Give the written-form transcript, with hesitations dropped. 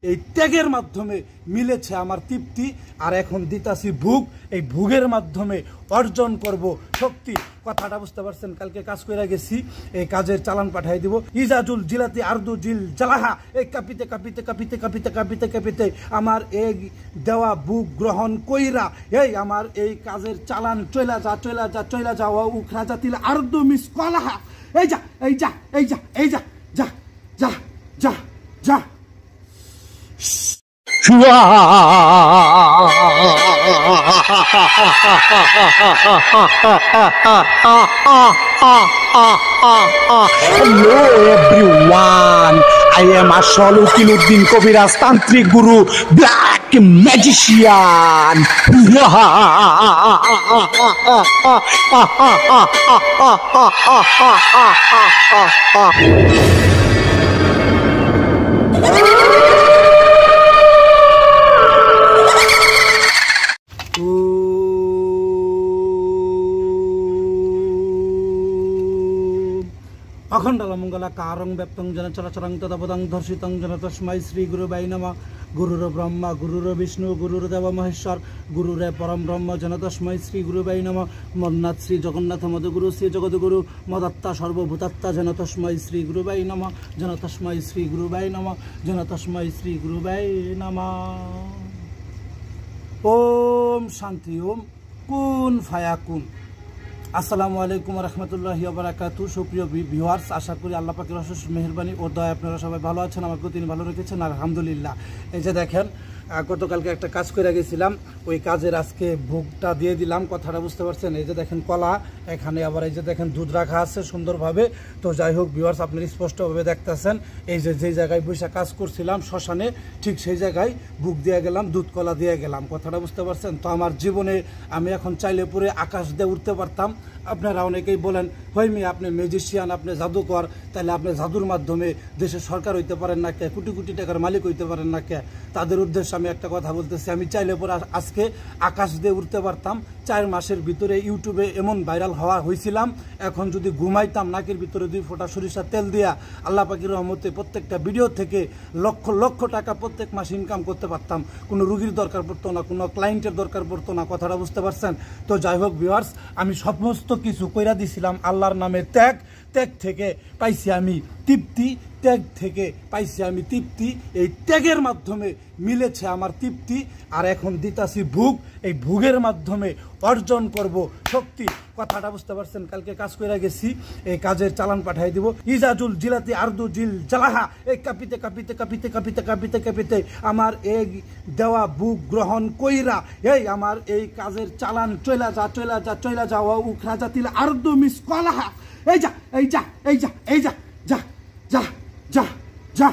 এই ত্যাগের মাধ্যমে মিলেছে আমার তৃপ্তি, আর এখন দিতাছি ভোগ। এই ভোগের মাধ্যমে অর্জন করব শক্তি। কথাটা বুঝতে পারছেন? কালকে কাজ করে গেছি, এই কাজের চালান পাঠাই দিব। ইজাজুল জিলাতি আরদু জিল জালাহা, এই কাঁপিতে কাঁপিতে কাঁপিতে কাঁপিতে কাঁপিতে কাঁপিতে আমার এই দেওয়া ভোগ গ্রহণ কইরা এই আমার এই কাজের চালান চইলা যা চইলা যা চইলা যাওয়া উখরা জাতিল আরদু মিস কলাহা। এই যা এই যা এই যা এই যা যা যা যা যা। Hello everyone, I am Ashol Ukiluddin Kobiraj Tantric Guru, Black Magician. অখণ্ডল Mangala কারং ব্যক্তং জন চরাচরং তদপদং ধর্ষিতং জন তস্मै শ্রী গুরুবাই নমঃ। গুরুর ব্রহ্মা গুরুর বিষ্ণু গুরুর দেব মহেশ্বর গুরুরে পরম ব্রহ্ম জন তস্मै শ্রী গুরুবাই নমঃ। মন্নাথ শ্রী জগন্নাথ মদগুরু শ্রী জগদ্গুরু মদাত্মা সর্বভূতাত্মা জন তস্मै শ্রী গুরুবাই নমঃ। জন তস্मै শ্রী গুরুবাই নমঃ। জন তস্मै শ্রী গুরুবাই নমঃ। ওম শান্তি, ওম কুন ফায়াকুন। আসসালামু আলাইকুম রহমতুল্লাহি ওয়া বারাকাতুহু। সুপ্রিয় ভিউয়ার্স, আশা করি আল্লাহ পাকের অশেষ মেহেরবানি ও দয়া আপনারা সবাই ভালো আছেন। আমাকেও তিনি ভালো রেখেছেন, আলহামদুলিল্লাহ। এই যে দেখেন, গতকালকে একটা কাজ করে গেছিলাম, ওই কাজের আজকে ভোগটা দিয়ে দিলাম। কথাটা বুঝতে পারছেন? এই যে দেখেন কলা, এখানে আবার এই যে দেখেন দুধ রাখা আছে সুন্দরভাবে। তো যাই হোক ভিউয়ার্স, আপনি স্পষ্টভাবে দেখতেছেন এই যে যেই জায়গায় বসে কাজ করছিলাম শ্মশানে, ঠিক সেই জায়গায় ভোগ দিয়ে গেলাম, দুধ কলা দিয়ে গেলাম। কথাটা বুঝতে পারছেন? তো আমার জীবনে আমি এখন চাইলে পরে আকাশ দিয়ে উঠতে পারতাম। আপনারা অনেকেই বলেন, হইমি আপনি ম্যাজিশিয়ান, আপনি জাদুকর, তাহলে আপনি জাদুর মাধ্যমে দেশের সরকার হইতে পারেন না কে, কোটি কোটি টাকার মালিক হইতে পারেন না কে? তাদের উদ্দেশ্যে আমি একটা কথা বলতেছি, আমি চাইলে পরে আজকে আকাশ দিয়ে উঠতে পারতাম। 4 মাসের ভিতরে ইউটিউবে এমন ভাইরাল হওয়া হয়েছিলাম, এখন যদি ঘুমাইতাম নাকের ভিতরে 2 ফোঁটা সরিষার তেল দিয়া আল্লাহ পাকের রহমতে প্রত্যেকটা ভিডিও থেকে লক্ষ লক্ষ টাকা প্রত্যেক মাস ইনকাম করতে পারতাম। কোনো রুগীর দরকার পড়তো না, কোনো ক্লায়েন্টের দরকার পড়তো না। কথাটা বুঝতে পারছেন? তো যাই হোক ভিউয়ার্স, আমি সমস্ত কিছু কইরা দিছিলাম আল্লাহর নামে ত্যাগ। ত্যাগ থেকে পাইছি আমি তৃপ্তি, ত্যাগ থেকে পাইছি আমি তৃপ্তি। এই ত্যাগের মাধ্যমে মিলেছে আমার তৃপ্তি, আর এখন দিতাছি ভোগ। এই ভোগের মাধ্যমে অর্জন করব শক্তি। কথাটা বুঝতে পারছেন? কালকে কাজ করে গেছি, এই কাজের চালান পাঠাই দিব। ইজাজুল জিলাতি আরদু জিল জালাহা, এই কাঁপিতে কাঁপিতে কাঁপিতে কাঁপিতে কাঁপিতে কাঁপিতে আমার এই দেওয়া ভোগ গ্রহণ কইরা এই আমার এই কাজের চালান চইলা যা চইলা যা চইলা যাওয়া উখরা জাতিল আরদু মিস কলাহা। এই যা এই যা এই যা এই যা যা যা যা যা।